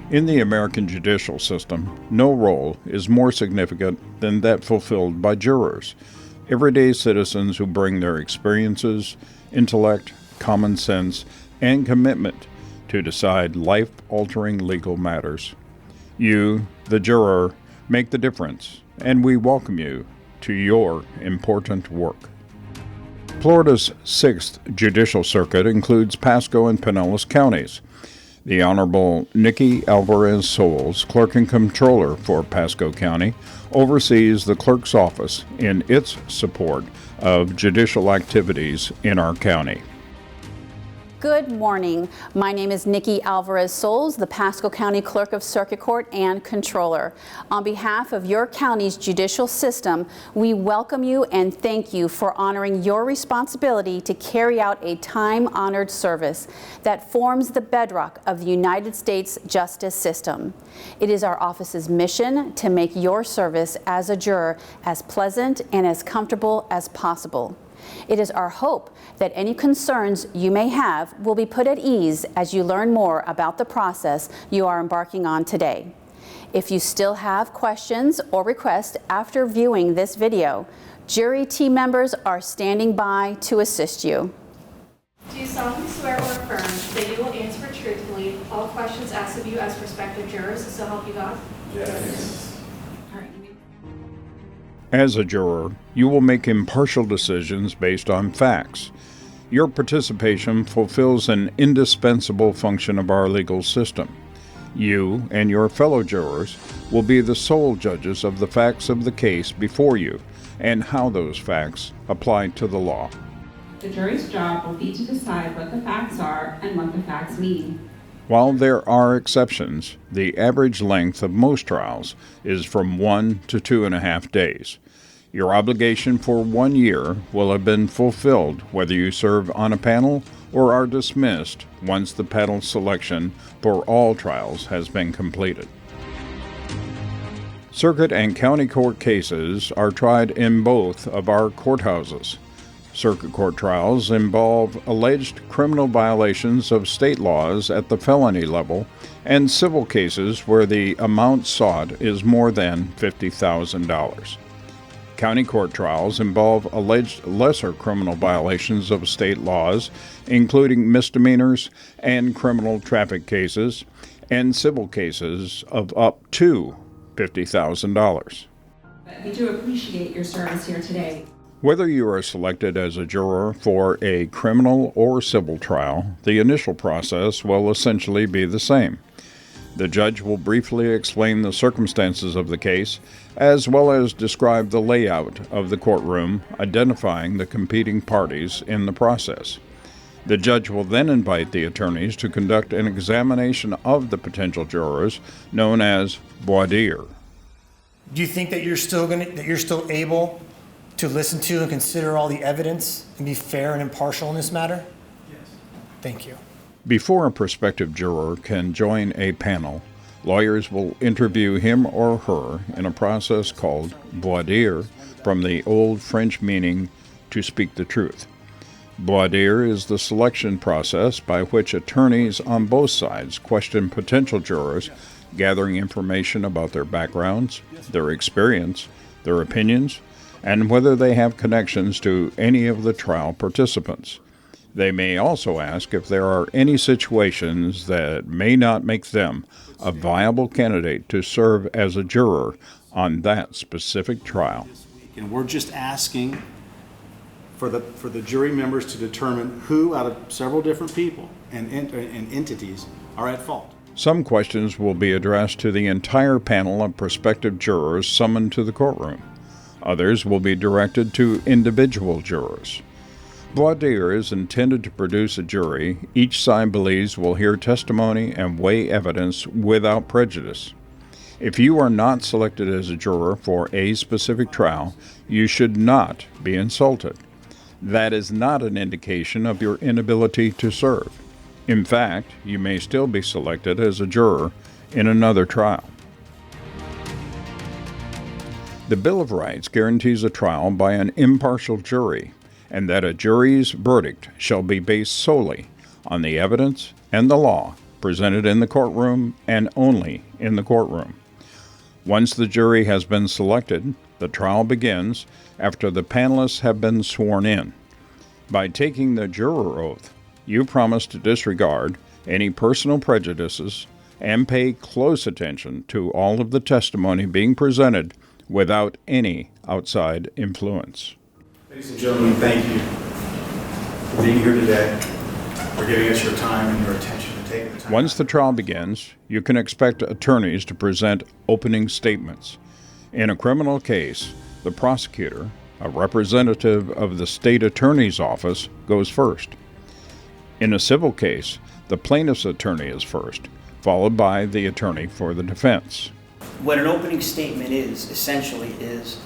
In the American judicial system, no role is more significant than that fulfilled by jurors, everyday citizens who bring their experiences, intellect, common sense, and commitment to decide life-altering legal matters. You, the juror, make the difference, and we welcome you to your important work. Florida's 6th Judicial Circuit includes Pasco and Pinellas counties. The Honorable Nikki Alvarez Souls, Clerk and Comptroller for Pasco County, oversees the clerk's office in its support of judicial activities in our county. Good morning. My name is Nikki Alvarez Souls, the Pasco County Clerk of Circuit Court and Controller. On behalf of your county's judicial system, we welcome you and thank you for honoring your responsibility to carry out a time-honored service that forms the bedrock of the United States justice system. It is our office's mission to make your service as a juror as pleasant and as comfortable as possible. It is our hope that any concerns you may have will be put at ease as you learn more about the process you are embarking on today. If you still have questions or requests after viewing this video, jury team members are standing by to assist you. Do you solemnly swear or affirm that you will answer truthfully all questions asked of you as prospective jurors, so help you God? Yes. As a juror, you will make impartial decisions based on facts. Your participation fulfills an indispensable function of our legal system. You and your fellow jurors will be the sole judges of the facts of the case before you and how those facts apply to the law. The jury's job will be to decide what the facts are and what the facts mean. While there are exceptions, the average length of most trials is from 1 to 2.5 days. Your obligation for 1 year will have been fulfilled whether you serve on a panel or are dismissed once the panel selection for all trials has been completed. Circuit and county court cases are tried in both of our courthouses. Circuit court trials involve alleged criminal violations of state laws at the felony level and civil cases where the amount sought is more than $50,000. County court trials involve alleged lesser criminal violations of state laws, including misdemeanors and criminal traffic cases, and civil cases of up to $50,000. We do appreciate your service here today. Whether you are selected as a juror for a criminal or civil trial, the initial process will essentially be the same. The judge will briefly explain the circumstances of the case, as well as describe the layout of the courtroom, identifying the competing parties in the process. The judge will then invite the attorneys to conduct an examination of the potential jurors, known as voir dire. Do you think that you're still able to listen to and consider all the evidence and be fair and impartial in this matter? Yes. Thank you. Before a prospective juror can join a panel, lawyers will interview him or her in a process called voir dire, from the old French meaning to speak the truth. Voir dire is the selection process by which attorneys on both sides question potential jurors, gathering information about their backgrounds, their experience, their opinions, and whether they have connections to any of the trial participants. They may also ask if there are any situations that may not make them a viable candidate to serve as a juror on that specific trial. And we're just asking for the jury members to determine who out of several different people and entities are at fault. Some questions will be addressed to the entire panel of prospective jurors summoned to the courtroom. Others will be directed to individual jurors. Voir dire is intended to produce a jury each side believes will hear testimony and weigh evidence without prejudice. If you are not selected as a juror for a specific trial, you should not be insulted. That is not an indication of your inability to serve. In fact, you may still be selected as a juror in another trial. The Bill of Rights guarantees a trial by an impartial jury, and that a jury's verdict shall be based solely on the evidence and the law presented in the courtroom and only in the courtroom. Once the jury has been selected, the trial begins after the panelists have been sworn in. By taking the juror oath, you promise to disregard any personal prejudices and pay close attention to all of the testimony being presented without any outside influence. Ladies and gentlemen, thank you for being here today, for giving us your time and your attention and taking the time. Once the trial begins, you can expect attorneys to present opening statements. In a criminal case, the prosecutor, a representative of the state attorney's office, goes first. In a civil case, the plaintiff's attorney is first, followed by the attorney for the defense. What an opening statement is, essentially, is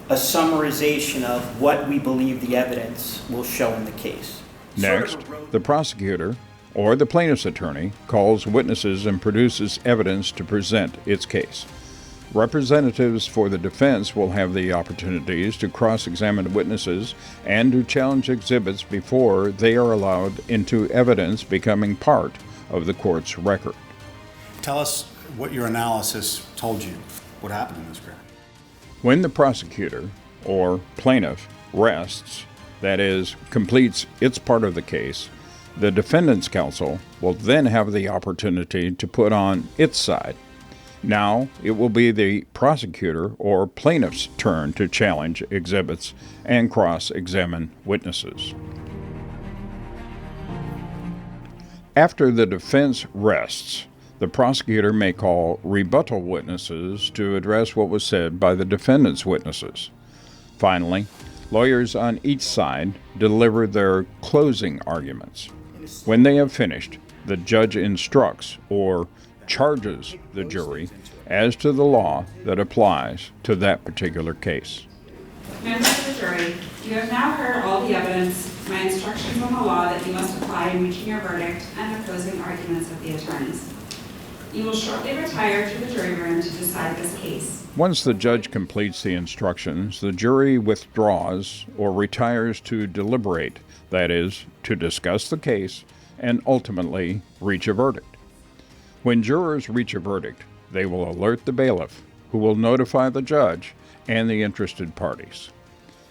a summarization of what we believe the evidence will show in the case. Next, the prosecutor or the plaintiff's attorney calls witnesses and produces evidence to present its case. Representatives for the defense will have the opportunities to cross-examine witnesses and to challenge exhibits before they are allowed into evidence becoming part of the court's record. Tell us what your analysis told you, what happened in this crime. When the prosecutor or plaintiff rests, that is, completes its part of the case, the defendant's counsel will then have the opportunity to put on its side. Now it will be the prosecutor or plaintiff's turn to challenge exhibits and cross-examine witnesses. After the defense rests, the prosecutor may call rebuttal witnesses to address what was said by the defendant's witnesses. Finally, lawyers on each side deliver their closing arguments. When they have finished, the judge instructs or charges the jury as to the law that applies to that particular case. Members of the jury, you have now heard all the evidence, my instructions on the law that you must apply in reaching your verdict, and the closing arguments of the attorneys. You will shortly retire to the jury room to decide this case. Once the judge completes the instructions, the jury withdraws or retires to deliberate, that is, to discuss the case and ultimately reach a verdict. When jurors reach a verdict, they will alert the bailiff, who will notify the judge and the interested parties.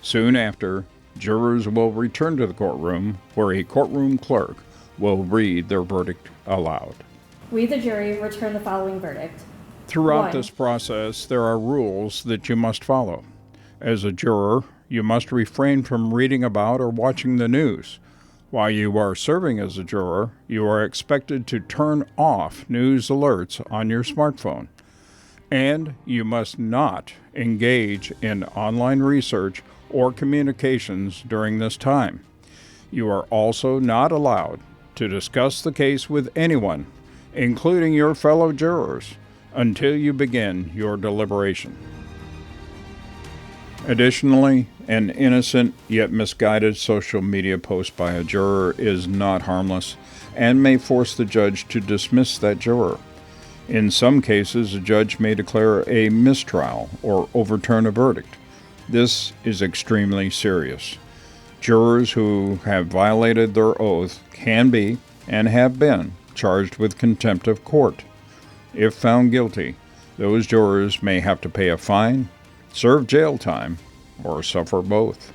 Soon after, jurors will return to the courtroom, where a courtroom clerk will read their verdict aloud. We, the jury, return the following verdict. Throughout 1. this process, there are rules that you must follow. As a juror, you must refrain from reading about or watching the news. While you are serving as a juror, you are expected to turn off news alerts on your smartphone. And you must not engage in online research or communications during this time. You are also not allowed to discuss the case with anyone, including your fellow jurors, until you begin your deliberation. Additionally, an innocent yet misguided social media post by a juror is not harmless and may force the judge to dismiss that juror. In some cases, a judge may declare a mistrial or overturn a verdict. This is extremely serious. Jurors who have violated their oath can be, and have been, charged with contempt of court. If found guilty, those jurors may have to pay a fine, serve jail time, or suffer both.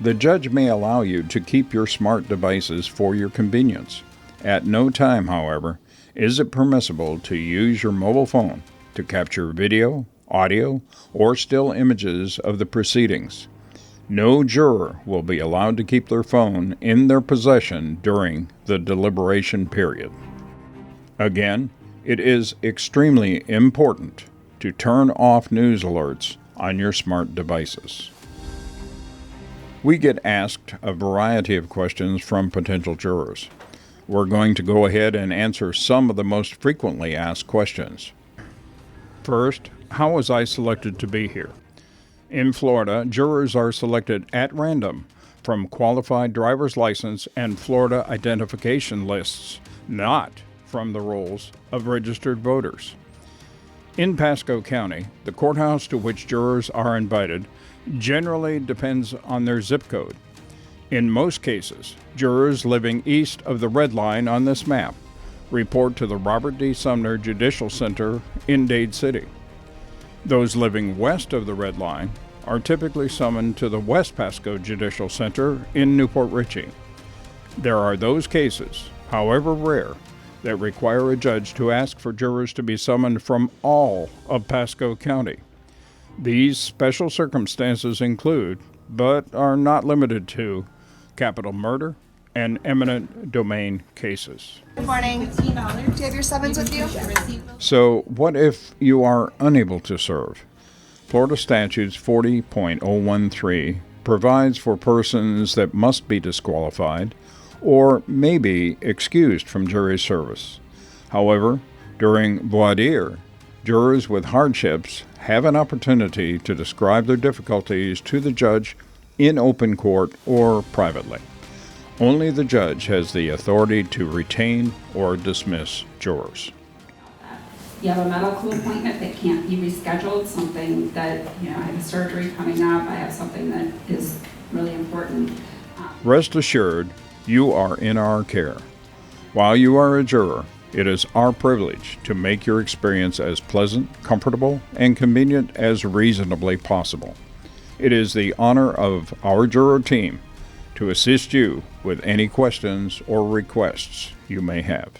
The judge may allow you to keep your smart devices for your convenience. At no time, however, is it permissible to use your mobile phone to capture video, audio, or still images of the proceedings. No juror will be allowed to keep their phone in their possession during the deliberation period. Again, it is extremely important to turn off news alerts on your smart devices. We get asked a variety of questions from potential jurors. We're going to go ahead and answer some of the most frequently asked questions. First, how was I selected to be here? In Florida, jurors are selected at random from qualified driver's license and Florida identification lists, not from the rolls of registered voters. In Pasco County, the courthouse to which jurors are invited generally depends on their zip code. In most cases, jurors living east of the red line on this map report to the Robert D. Sumner Judicial Center in Dade City. Those living west of the red line are typically summoned to the West Pasco Judicial Center in Newport Richey. There are those cases, however rare, that require a judge to ask for jurors to be summoned from all of Pasco County. These special circumstances include, but are not limited to, capital murder and eminent domain cases. Good morning. Do you have your summons with you? So, what if you are unable to serve? Florida Statutes 40.013 provides for persons that must be disqualified or may be excused from jury service. However, during voir dire, jurors with hardships have an opportunity to describe their difficulties to the judge in open court or privately. Only the judge has the authority to retain or dismiss jurors. You have a medical appointment that can't be rescheduled, something that, I have a surgery coming up, I have something that is really important. Rest assured, you are in our care. While you are a juror, it is our privilege to make your experience as pleasant, comfortable, and convenient as reasonably possible. It is the honor of our juror team to assist you with any questions or requests you may have.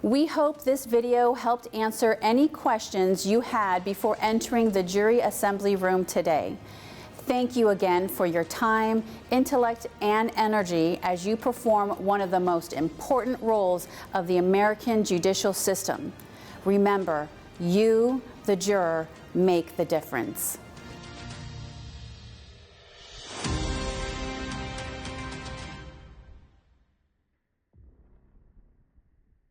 We hope this video helped answer any questions you had before entering the jury assembly room today. Thank you again for your time, intellect, and energy as you perform one of the most important roles of the American judicial system. Remember, you, the juror, make the difference.